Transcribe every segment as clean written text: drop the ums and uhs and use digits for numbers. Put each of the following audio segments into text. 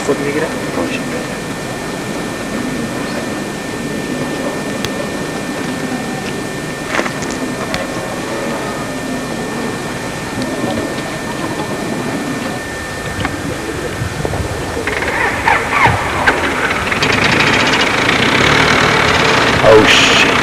خود میگیره Oh shit.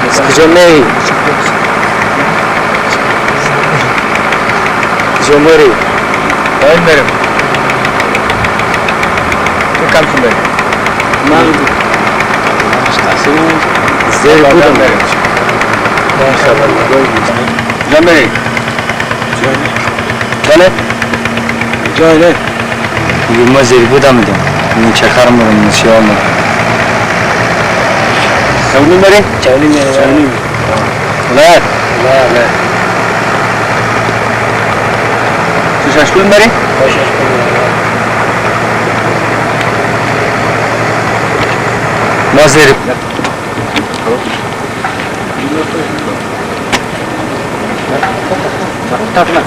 Escúchame. Yo morí. Dayım benim. Ne kampın benim? Ben Zey Buddha benim. Maşallah. Jamaica. Kale? Joyne. Yılmaz Zey Buddha mı diyor? Bunu çakarım bunu şey olmadı. Çavunun beri? Çavli mi? Çavunun mu? Ulan. Ulan. Su şaşkın beri? Hoş geldin. Nasıl herif? Takma.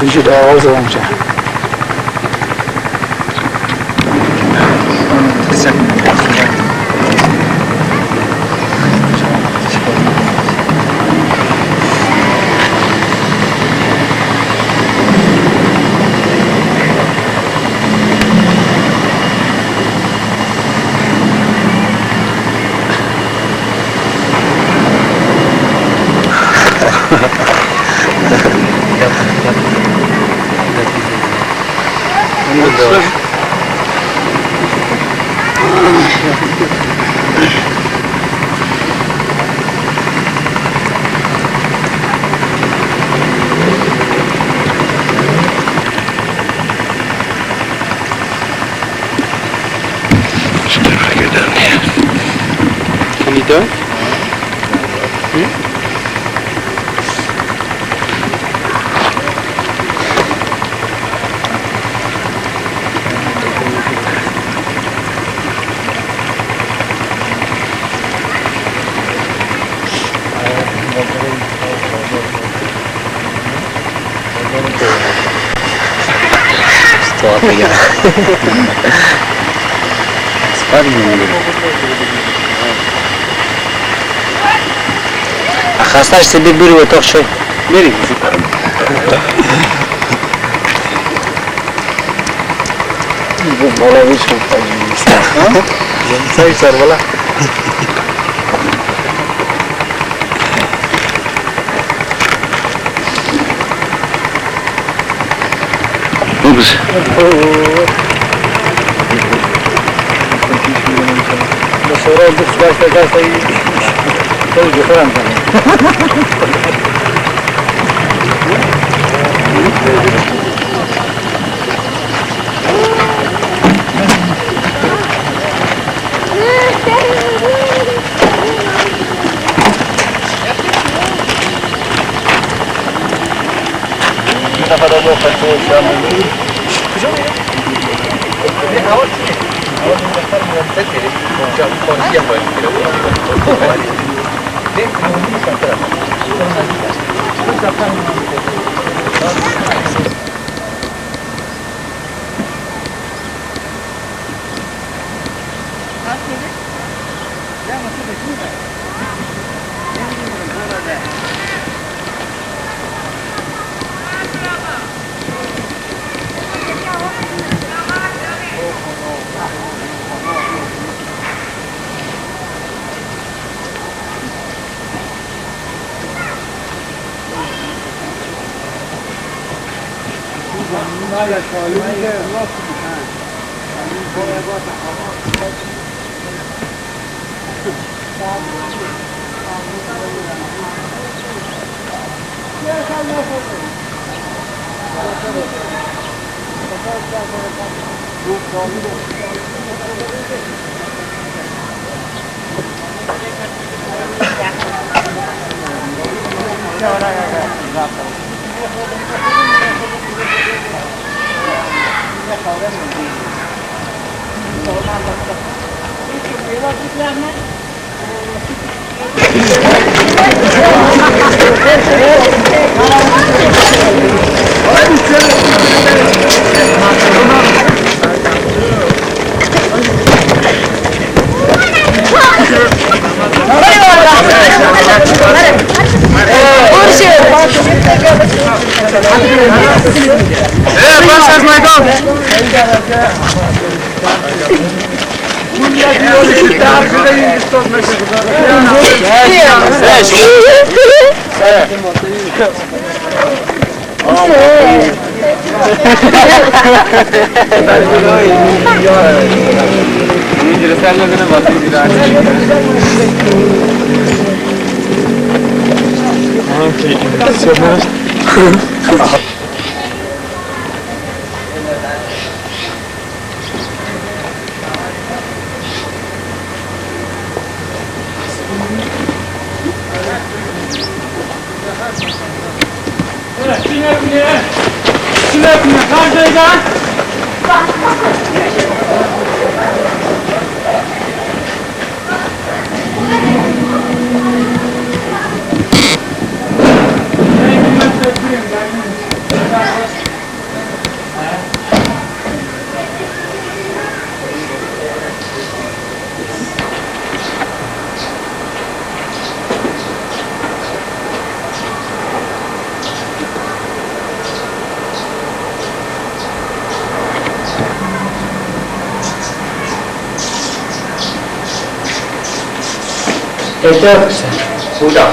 Idzie do złącza. var. Can you do it? Tuhafı ya. Хасташ себе бери вот так что? Beri. Bola bir şey yapacağım. Sen içer bola. Ups. Sonra oldu başta iyi. Tabii götürem seni. Bir defa da bu kaçıyor şu an. Kızım ya. Ne hava ki? Hava bir defa tedbiri. Hocam konuşuyor böyle. Ne? Hatch Buddha.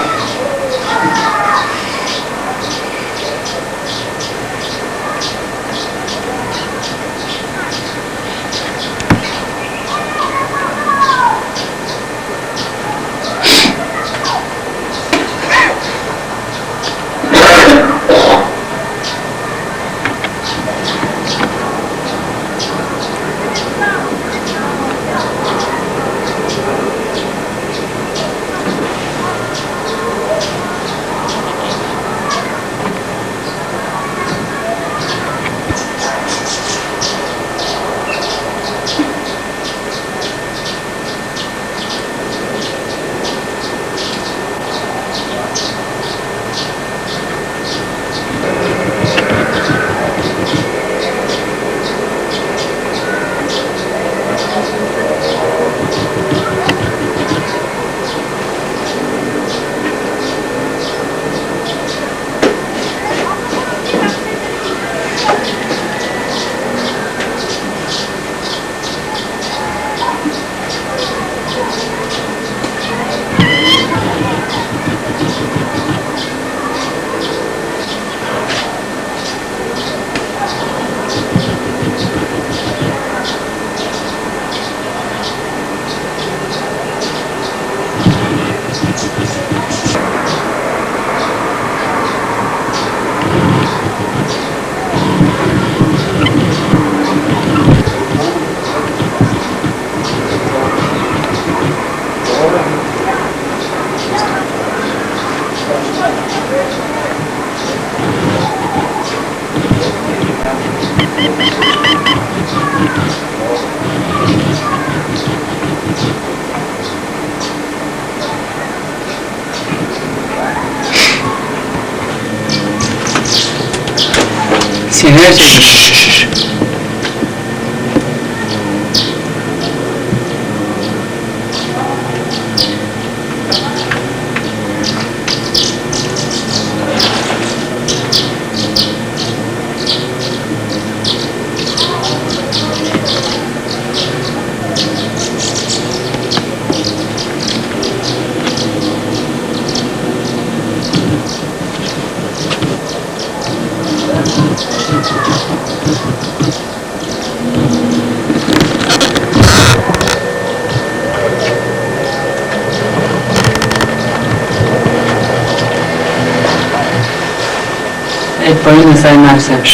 Sineye çekin. E poi mi fai male sempre.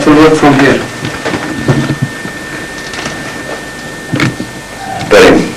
To work from here. Ready.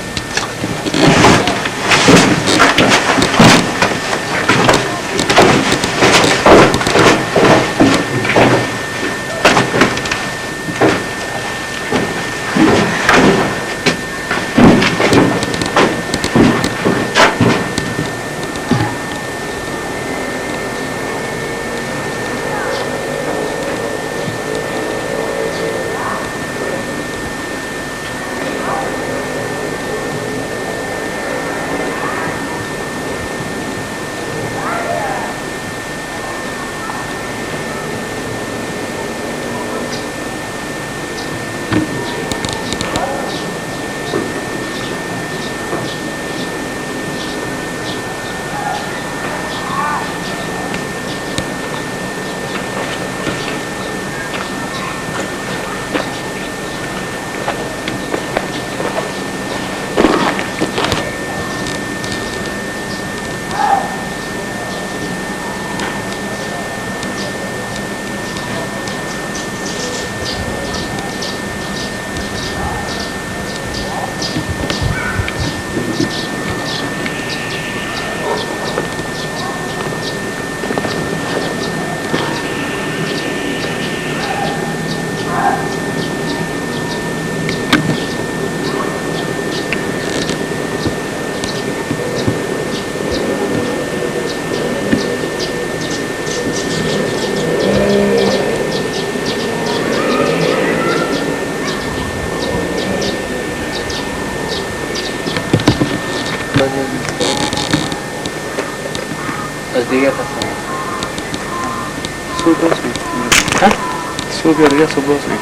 Diga pasal. Sudah sih. Hah? Sudah dia sebelah sih.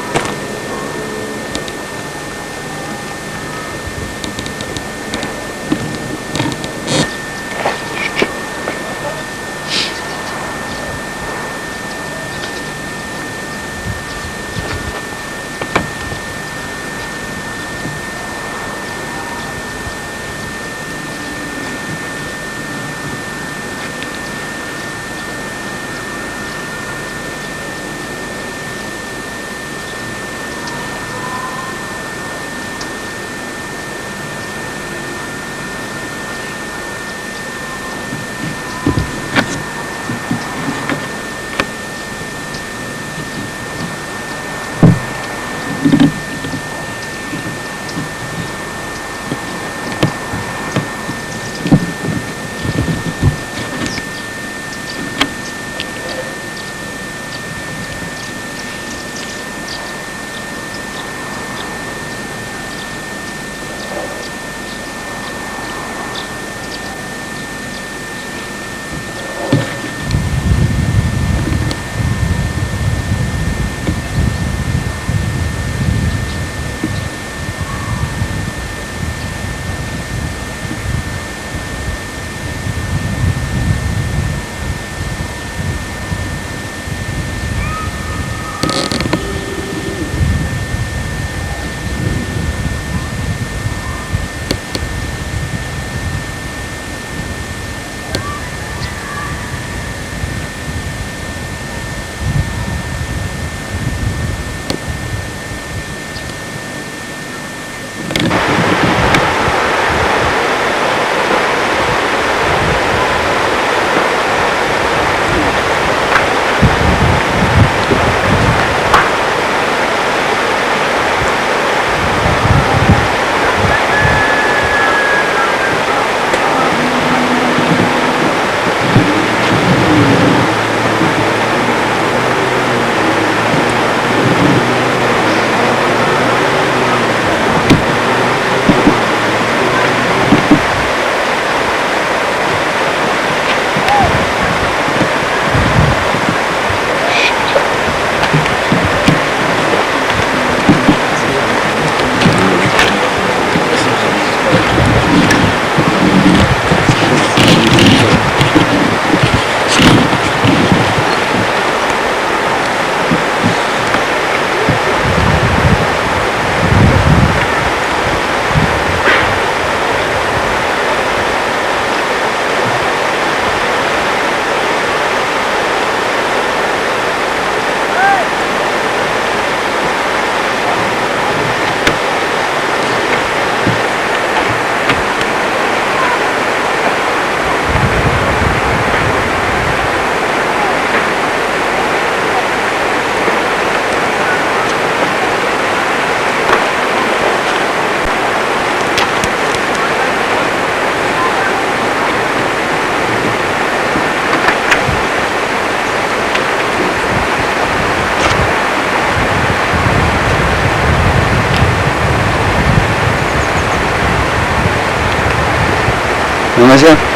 नमस्कार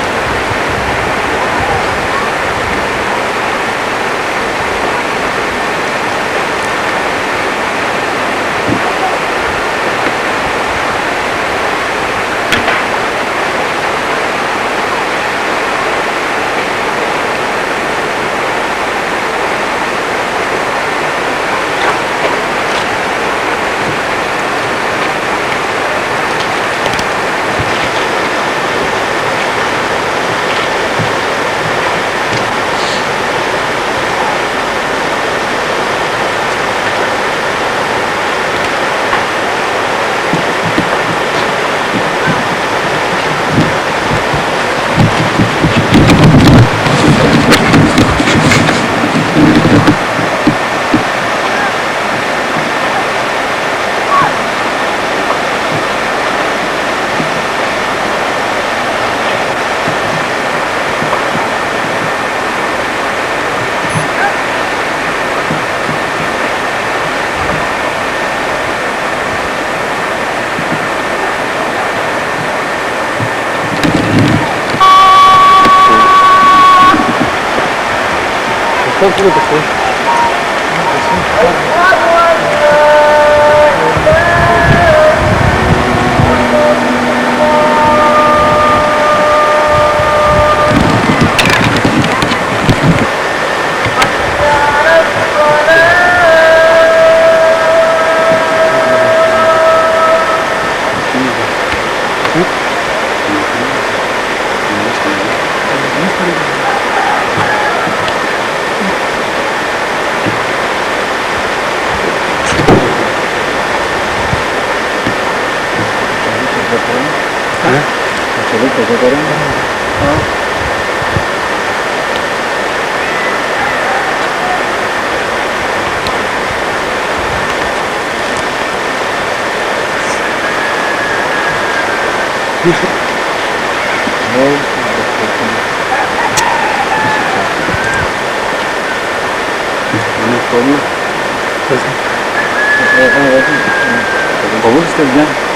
거꾸로 듣고. Vamos estar bien.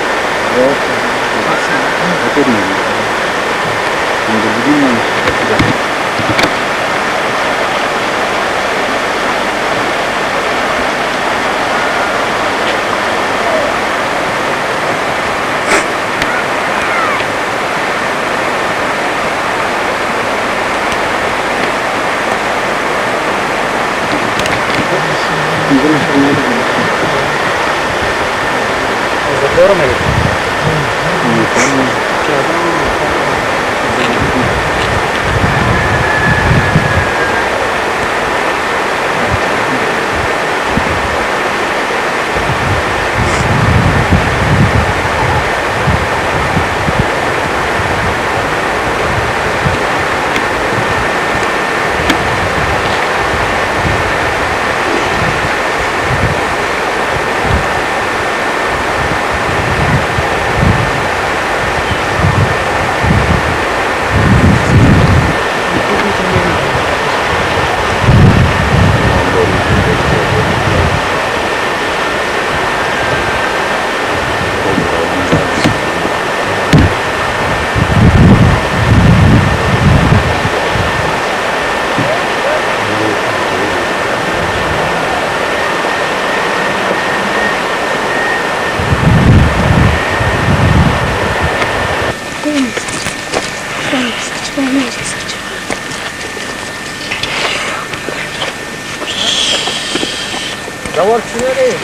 Davul çürüyor.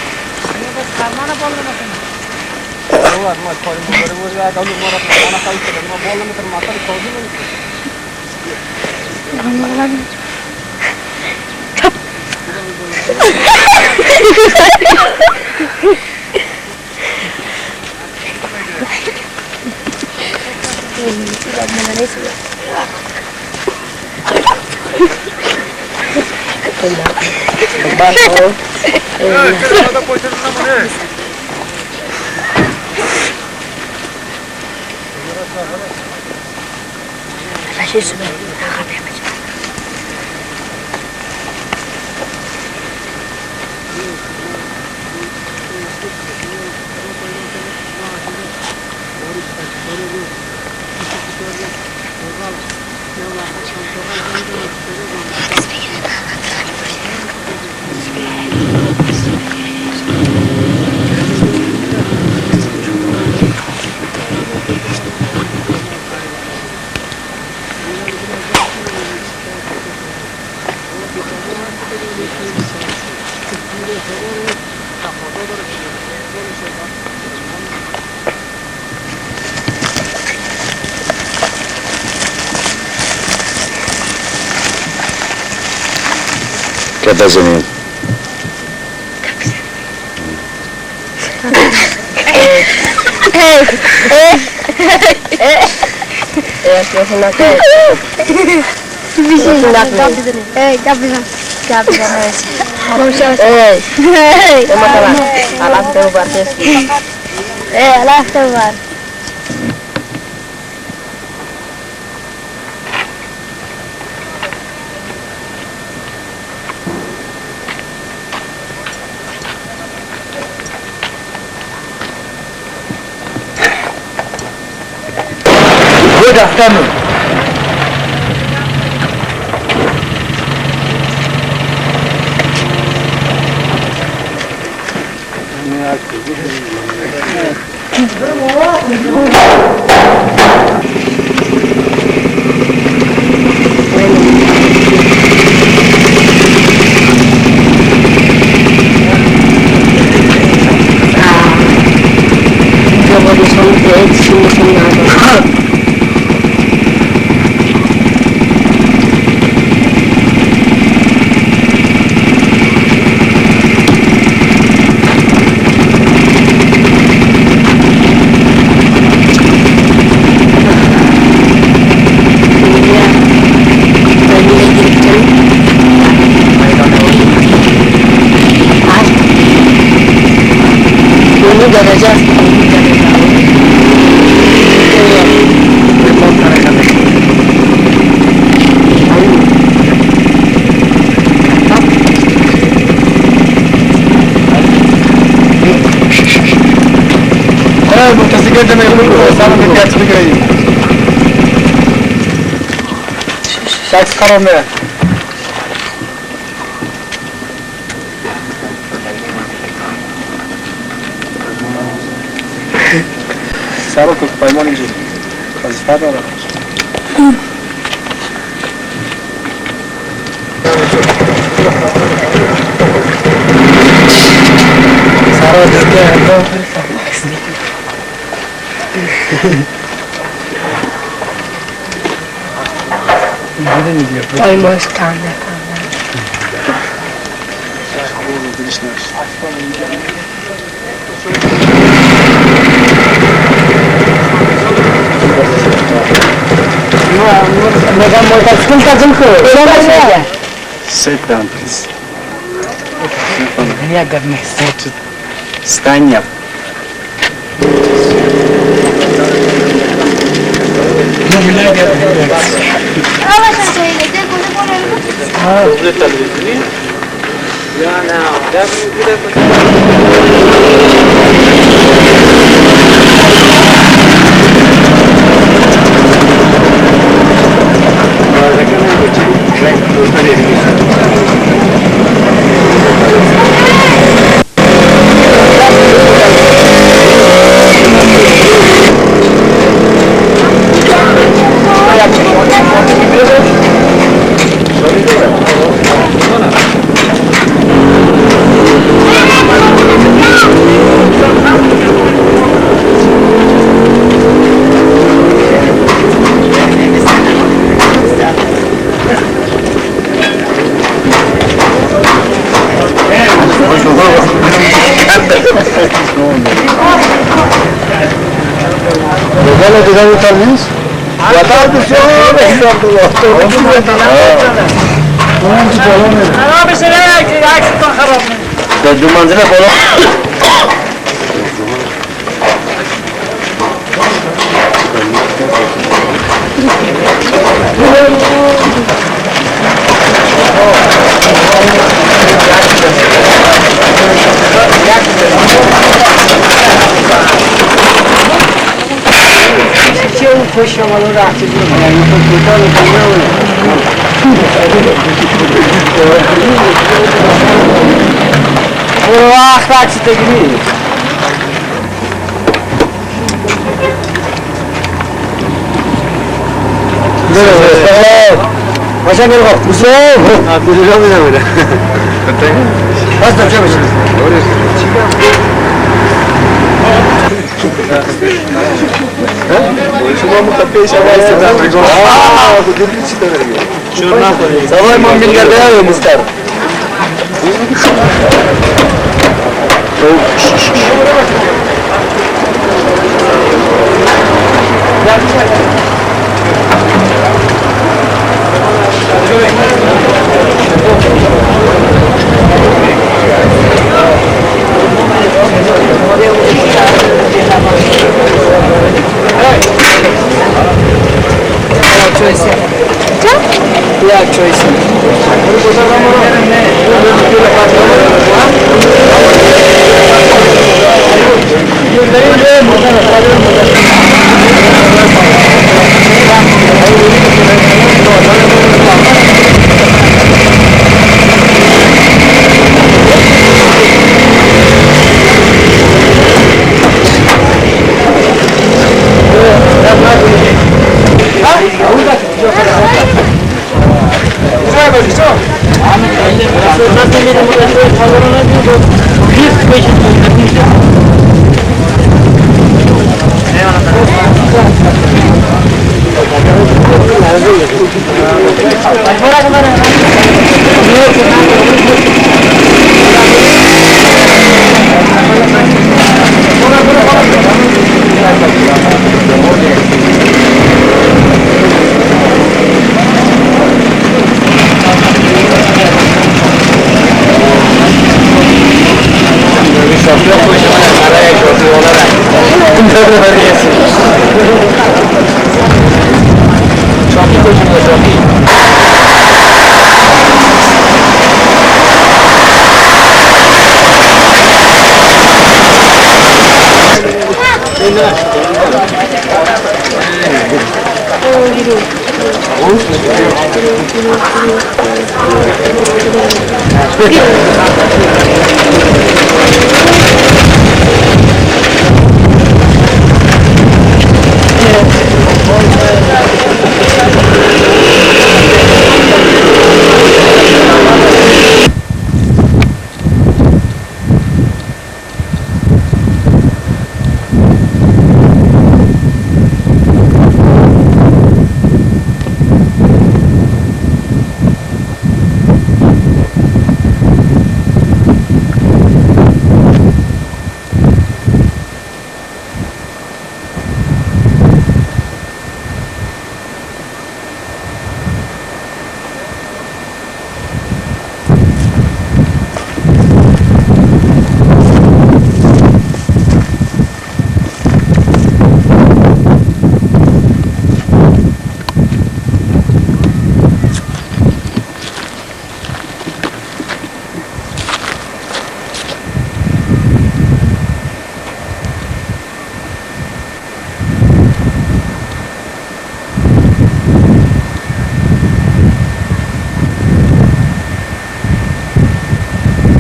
Şimdi karmana bağlamasın. Davul mas koyun bunları ya davul mora bana kayıt ama bağlamasın matar koydu mu? Che bene. Good afternoon. المتسجل ده ما يقولوا صار من التاكس بقى تاكس قررنا صاروا كنت بايمون يجي بس هذا ولا صاروا ده Almost calm. Sit down, please. Sit. Stand up. ¿Dónde está Luis? Ya está, دو منزله بالا خوش شمالو رفتی بود یعنی تو کوتاه برو وقت عکس بگیری باشه برو بسو عبدالله میدم بس دفعه بشه شما مخفیش اول استدام بگو خودی چی داره شروع نکنید سوای من میگرده یا مستر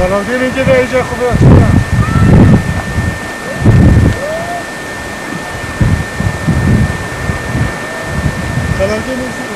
Kalau dia ni jadi aja aku buat. Kalau dia ni sih.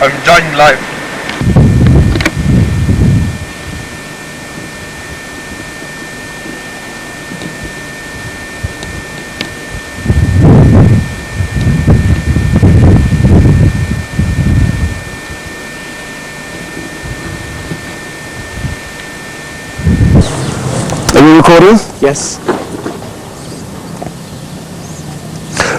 I'm enjoying life. Are you recording? Yes.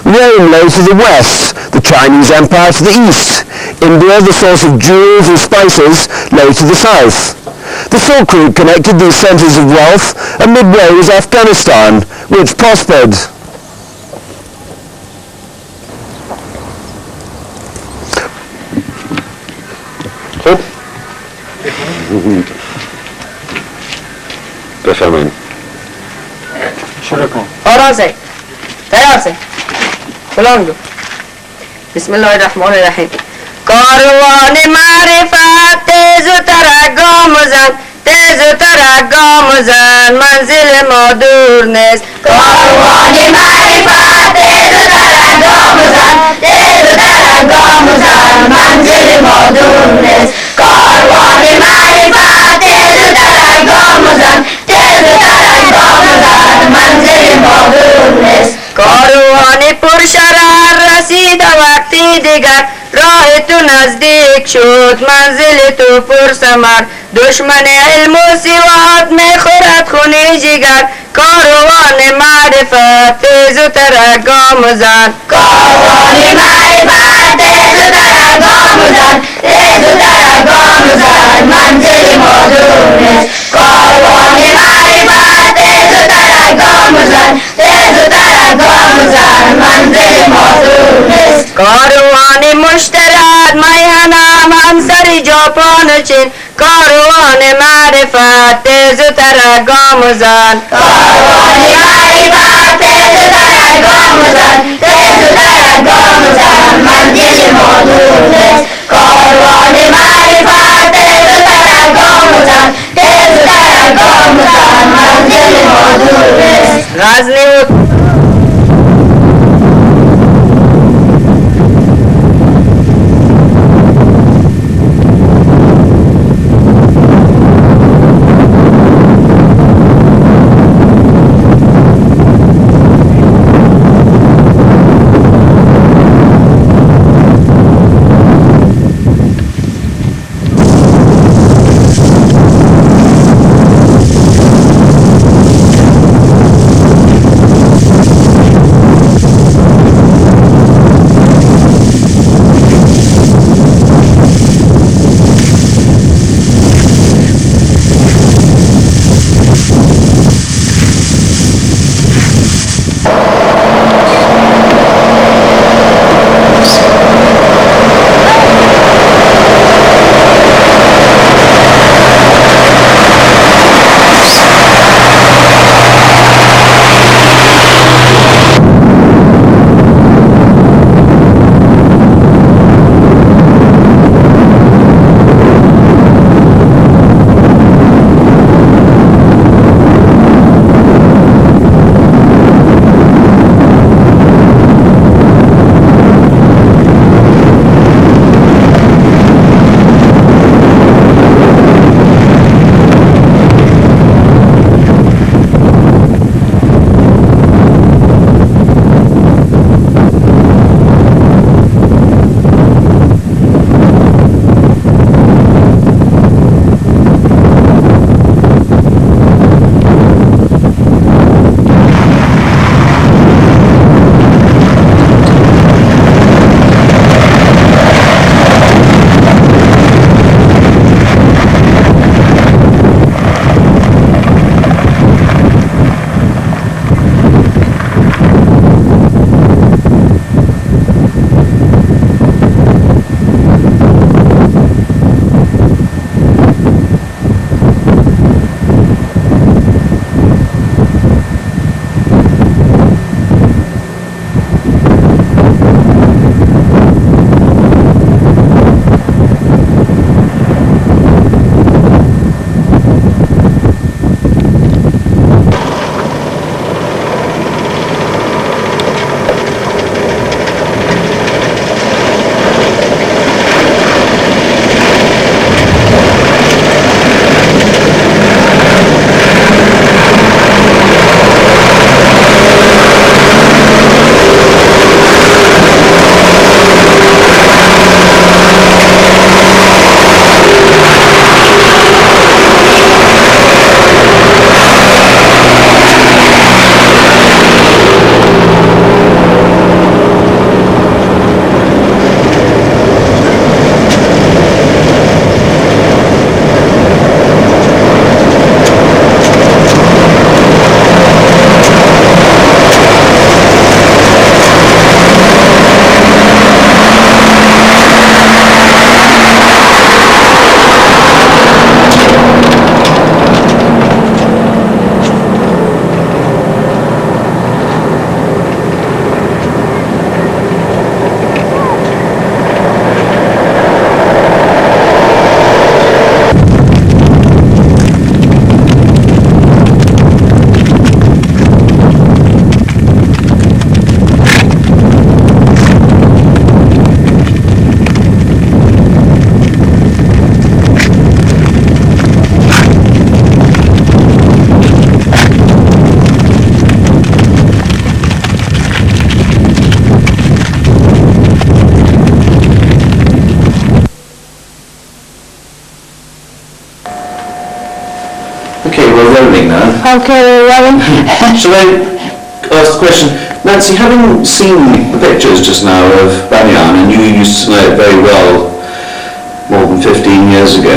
Rome lay to the west, the Chinese Empire to the east. India, the source of jewels and spices, lay to the south. The Silk Route connected these centres of wealth, and midway was Afghanistan, which prospered. بفرمایید. شروع کن. آرام سے تیار سے فلان گو بسم الله الرحمن الرحیم کاروان معرفت تیز و ترگام زن تیز و ترگام زن منزل ما دور نیست کاروان معرفت تیز و ترگام زن تیز و ترگام زن منزل ما دور نیست کاروان معرفت تیز و ترگام زن تیز و ترگام زن منزل ما دور نیست کاروان پرشرر رسید وقتی دیگر راه تو نزدیک شد منزل تو پرثمر دشمن علم و سواد میخورد خون جگر کاروان معرفت تیز و ترگام زن کاروان معرفت تیز و ترگام زن تیز و ترگام زن منزل ما دور نیست کاروان معرفت تیز و ترگام زن تیز و ترگام زن منزل ما دور نیست کاروان مشترد میهنم همسر جاپان چین کاروان معرفت تیز و ترگام زن کاروان معرفت تیز و ترگام زن تیز و ترگام زن منزل ما دور نیست کاروان معرفت تیز و ترگام زن تیز و ترگام زن منزل ما دور نیست غزنی we're rolling now. Okay, we're rolling. Shall I ask the question? Nancy, having seen the pictures just now of Bamiyan, and you used to know it very well more than 15 years ago,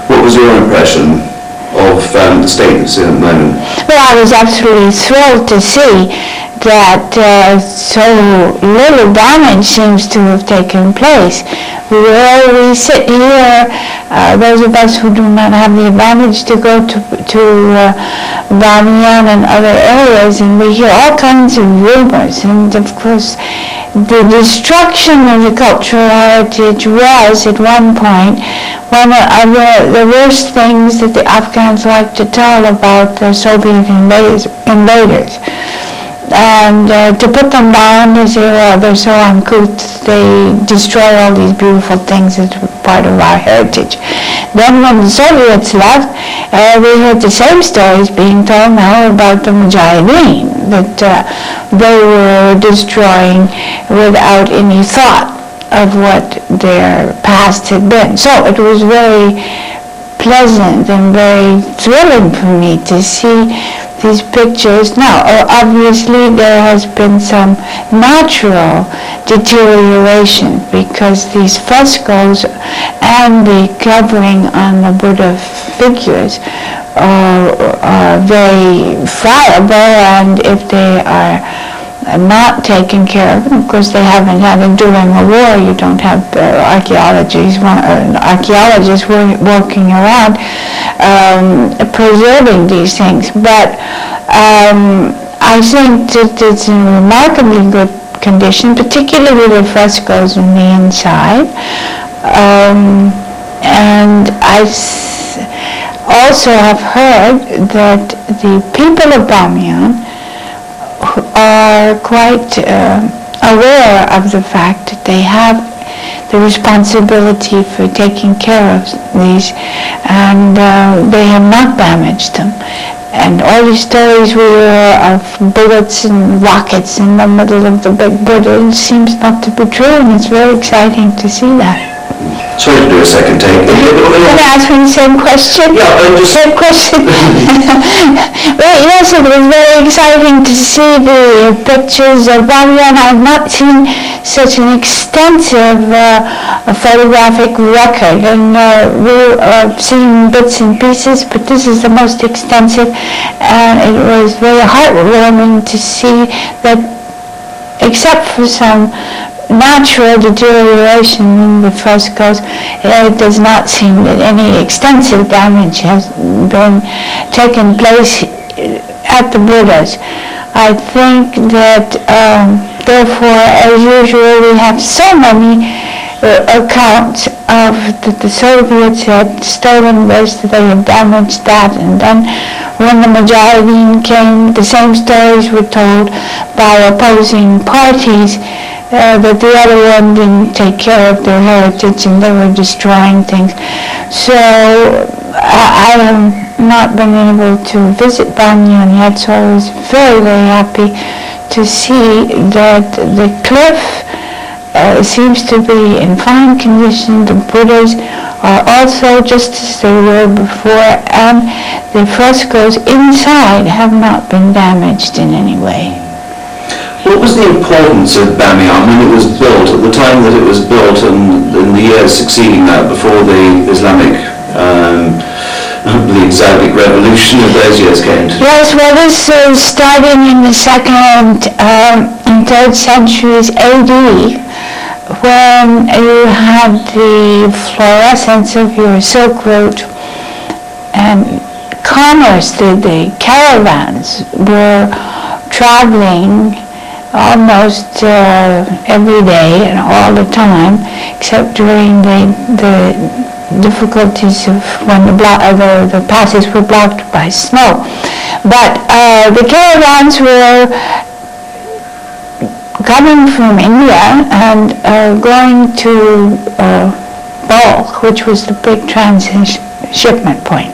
what was your impression of the state it's in at the moment? Well, I was absolutely thrilled to see that so little damage seems to have taken place. We sit here, those of us who do not have the advantage to go to Bamiyan and other areas, and we hear all kinds of rumors. And of course, the destruction of the cultural heritage was, at one point, one of the worst things that the Afghans like to tell about the Soviet invaders. And to put them down as they're so uncouth, they destroy all these beautiful things as part of our heritage. Then when the Soviets left, we heard the same stories being told now about the Mujahideen, that they were destroying without any thought of what their past had been. So it was very pleasant and very thrilling for me to see these pictures. Now, obviously there has been some natural deterioration because these frescoes and the covering on the Buddha figures are very friable, and if they are not taken care of, of course they haven't had it during a war. You don't have archaeologists working around preserving these things. But I think that it's in remarkably good condition, particularly the frescoes on the inside. And I also have heard that the people of Bamiyan are quite aware of the fact that they have the responsibility for taking care of these, and they have not damaged them. And all these stories we hear of bullets and rockets in the middle of the big Buddha seems not to be true, and it's very exciting to see that. Sorry to do a second take. Can I ask me the same question? Yeah, Same question. Well, yes, it was very exciting to see the pictures of Bamiyan. I have not seen such an extensive photographic record, and we've seen bits and pieces, but this is the most extensive, and it was very heartwarming to see that, except for some natural deterioration in the frescoes, it does not seem that any extensive damage has been taken place at the Buddhas. I think that, therefore, as usual, we have so many accounts of that the Soviets had stolen this, that they had damaged that, and then when the Mujahideen came, the same stories were told by opposing parties, that the other one didn't take care of their heritage and they were destroying things. So I have not been able to visit Bamiyan yet, so I was very, very happy to see that the cliff seems to be in fine condition. The Buddhas are also just as they were before, and the frescoes inside have not been damaged in any way. What was the importance of Bamiyan when it was built, at the time that it was built, and in the years succeeding that, before the Islamic, the Islamic revolution of those years came to? Yes, well, this is starting in the 2nd and 3rd centuries AD, when you had the fluorescence of your Silk Route, and commerce, the caravans were traveling almost every day and all the time, except during the difficulties of when the passes were blocked by snow. But the caravans were coming from India and going to Balkh, which was the big shipment point.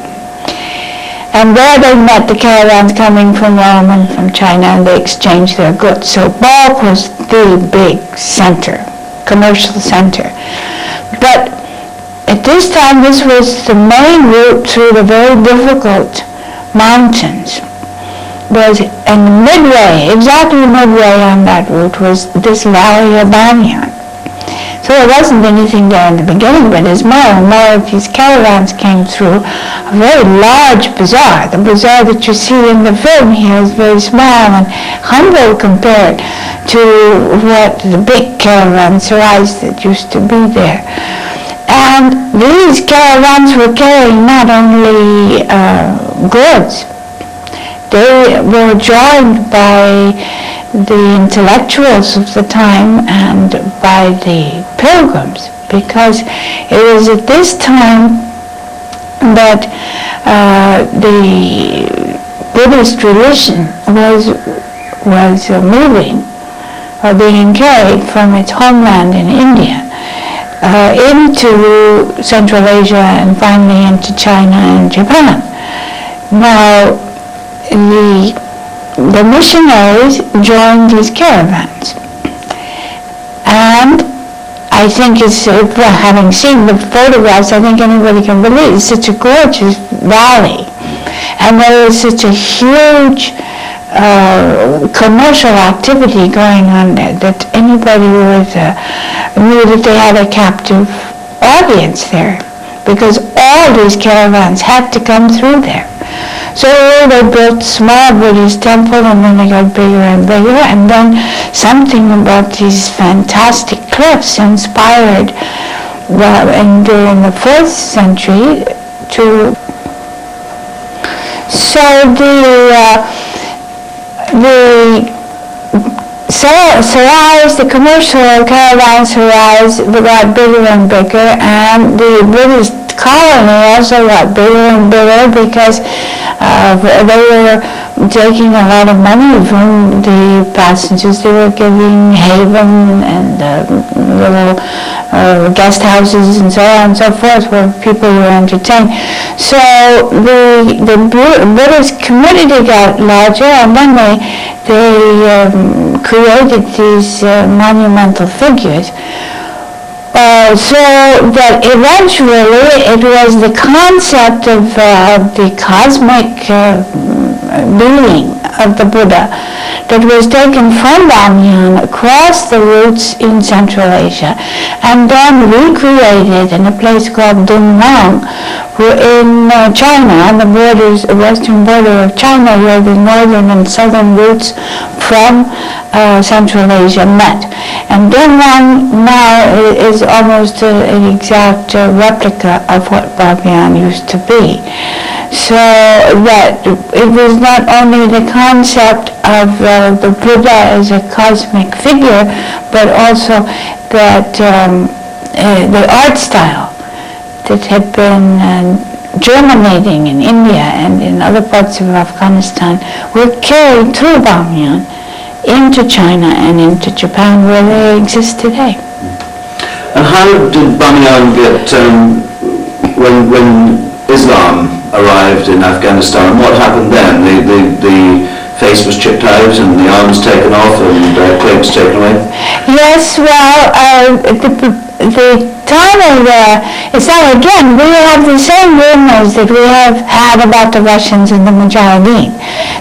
And there they met the caravans coming from Rome and from China, and they exchanged their goods. So Balkh was the big center, commercial center. But at this time this was the main route through the very difficult mountains. Was and midway, exactly midway on that route was this valley of Bamiyan. So there wasn't anything there in the beginning, but as more and more of these caravans came through, a very large bazaar. The bazaar that you see in the film here is very small and humble compared to what the big caravanserais that used to be there. And these caravans were carrying not only goods, they were joined by the intellectuals of the time and by the pilgrims, because it was at this time that the Buddhist tradition was moving or being carried from its homeland in India into Central Asia and finally into China and Japan. Now, the missionaries joined these caravans, and I think it's, having seen the photographs, I think anybody can believe it's such a gorgeous valley, and there is such a huge commercial activity going on there that anybody knew that they had a captive audience there, because all these caravans had to come through there. So they built small Buddhist temple, and then they got bigger and bigger, and then something about these fantastic cliffs inspired during the 4th century to. So the sarais, the commercial caravanserais, got bigger and bigger, and the Buddhist colony also got bigger and bigger because they were taking a lot of money from the passengers. They were giving haven and little guest houses and so on and so forth where people were entertained. So the Buddhist community got larger, and then they created these monumental figures. So that eventually it was the concept of the cosmic being of the Buddha that was taken from Bamiyan across the routes in Central Asia and then recreated in a place called Dunhuang in China, on the western border of China, where the northern and southern routes from Central Asia met. And Dunhuang now is almost an exact replica of what Bamiyan used to be. So that it was not only the concept of the Buddha as a cosmic figure, but also that the art style that had been germinating in India and in other parts of Afghanistan were carried through Bamiyan into China and into Japan, where they exist today. And how did Bamiyan get, when Islam arrived in Afghanistan, what happened then? The face was chipped out and the arms taken off and cloaks taken away? Yes, well, the time of Islam, again, we have the same rumors that we have had about the Russians and the Mujahideen.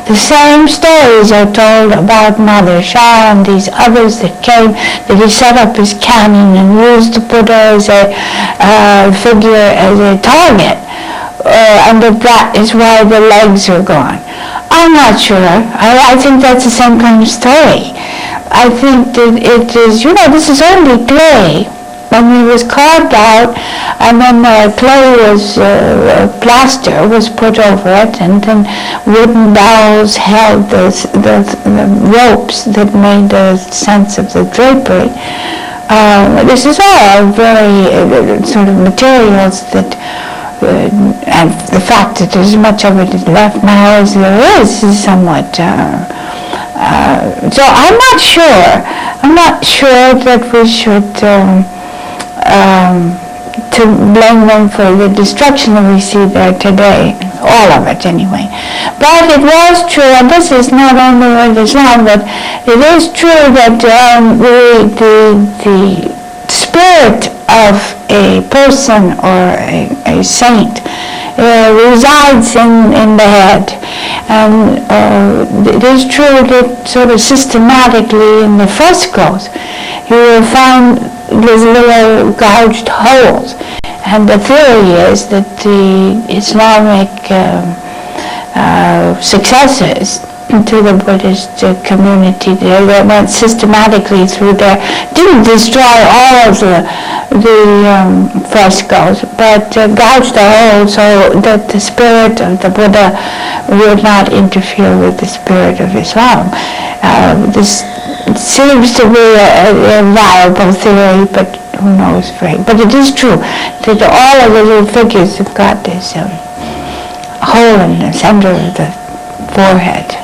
The same stories are told about Nadir Shah and these others that came, that he set up his cannon and used the Buddha as a figure, as a target. And that is why the legs are gone. I'm not sure. I think that's the same kind of story. I think that it is, this is only clay. When it was carved out, and then the clay was, plaster was put over it, and then wooden dowels held the ropes that made the sense of the drapery. This is all very sort of materials that, and the fact that as much of it is left now as there is somewhat. So I'm not sure. I'm not sure that we should. To blame them for the destruction that we see there today, all of it anyway. But it was true, and this is not only with Islam, but it is true that the spirit of a person or a saint resides in the head. And it is true that sort of systematically in the frescoes you will find these little gouged holes. And the theory is that the Islamic successors to the Buddhist community, they went systematically through there, didn't destroy all of the frescoes, but gouged the holes so that the spirit of the Buddha would not interfere with the spirit of Islam. This seems to be a viable theory, but who knows, Frank. But it is true that all of the little figures have got this hole in the center of the forehead.